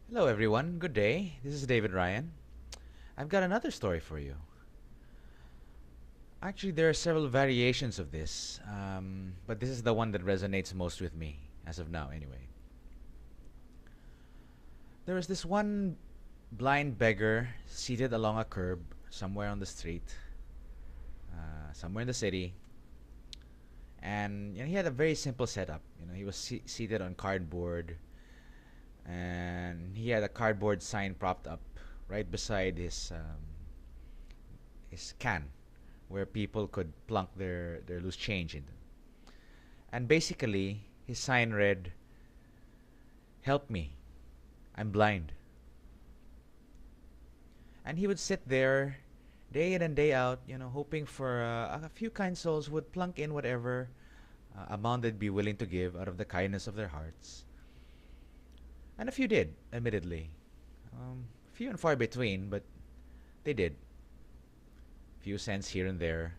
Hello, everyone. Good day. This is David Ryan. I've got another story for you. Actually, there are several variations of this, but this is the one that resonates most with me, as of now, anyway. There was this one blind beggar seated along a curb somewhere on the street, somewhere in the city, and he had a very simple setup. He was seated on cardboard, and he had a cardboard sign propped up right beside his can where people could plunk their loose change into. And basically, his sign read, "Help me, I'm blind." And he would sit there day in and day out, hoping for a few kind souls would plunk in whatever amount they'd be willing to give out of the kindness of their hearts. And a few did, admittedly. Few and far between, but they did. Few cents here and there.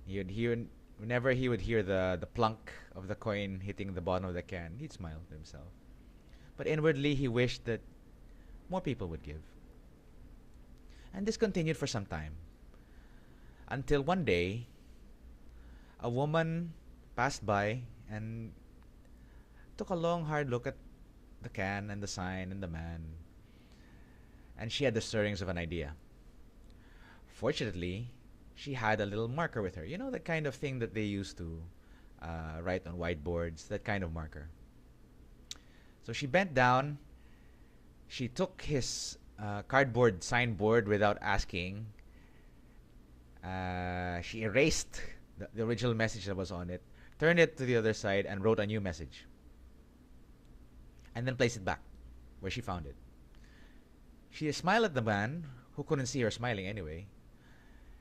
He would hear Whenever he would hear the plunk of the coin hitting the bottom of the can, he'd smile to himself. But inwardly, he wished that more people would give. And this continued for some time. Until one day, a woman passed by and took a long, hard look at the can and the sign and the man. And she had the stirrings of an idea. Fortunately, she had a little marker with her. You know, the kind of thing that they used to write on whiteboards, that kind of marker. So she bent down. She took his cardboard signboard without asking. She erased the original message that was on it, turned it to the other side, and wrote a new message. And then placed it back where she found it. She smiled at the man, who couldn't see her smiling anyway,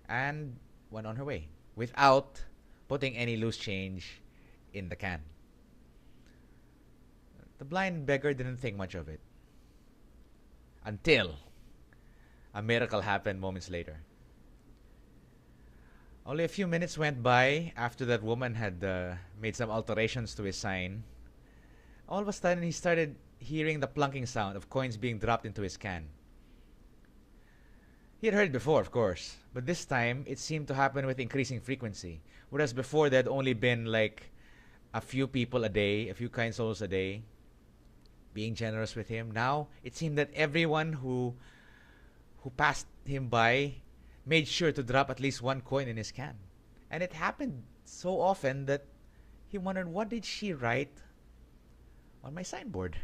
and went on her way without putting any loose change in the can. The blind beggar didn't think much of it until a miracle happened moments later. Only a few minutes went by after that woman had made some alterations to his sign. All of a sudden, he started hearing the plunking sound of coins being dropped into his can. He had heard it before, of course, but this time it seemed to happen with increasing frequency. Whereas before, there had only been like a few people a day, a few kind souls a day, being generous with him. Now it seemed that everyone who passed him by made sure to drop at least one coin in his can. And it happened so often that he wondered, what did she write on my signboard?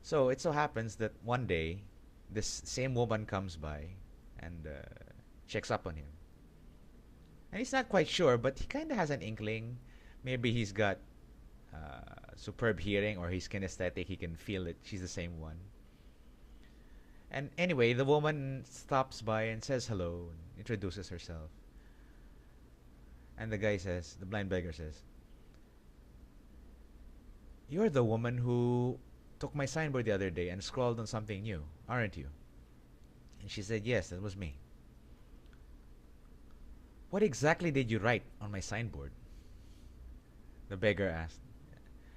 So it so happens that one day, this same woman comes by and checks up on him. And he's not quite sure, but he kind of has an inkling. Maybe he's got superb hearing, or he's kinesthetic. He can feel that she's the same one. And anyway, the woman stops by and says hello and introduces herself. And the blind beggar says, "You're the woman who took my signboard the other day and scrawled on something new, aren't you?" And she said, "Yes, that was me." "What exactly did you write on my signboard?" The beggar asked.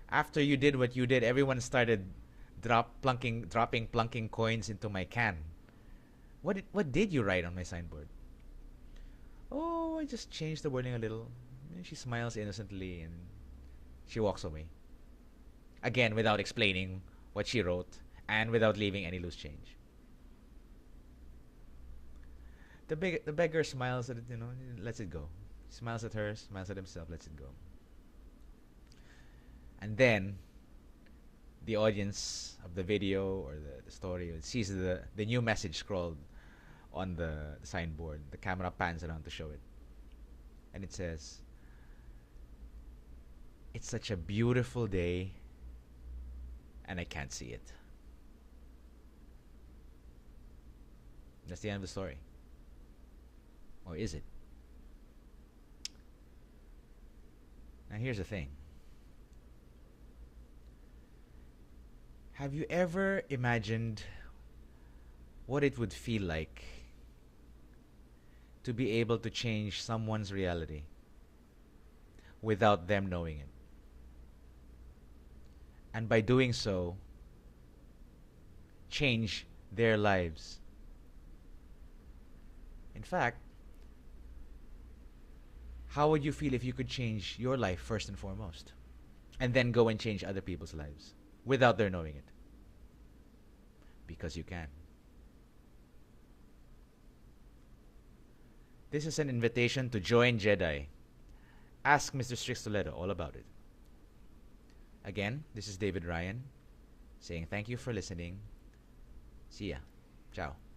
"After you did what you did, everyone started dropping plunking coins into my can. What did you write on my signboard?" "Oh, I just changed the wording a little." And she smiles innocently and she walks away. Again, without explaining what she wrote and without leaving any loose change. The beggar smiles at it, lets it go. Smiles at her, smiles at himself, lets it go. And then the audience of the video or the story sees the new message scrawled on the signboard. The camera pans around to show it. And it says, "It's such a beautiful day and I can't see it." That's the end of the story. Or is it? Now here's the thing. Have you ever imagined what it would feel like to be able to change someone's reality without them knowing it? and by doing so, change their lives. In fact, how would you feel if you could change your life first and foremost, and then go and change other people's lives without their knowing it? Because you can. This is an invitation to join Jedi. Ask Mr. Strixtoledo all about it. Again, this is David Ryan saying thank you for listening. See ya. Ciao.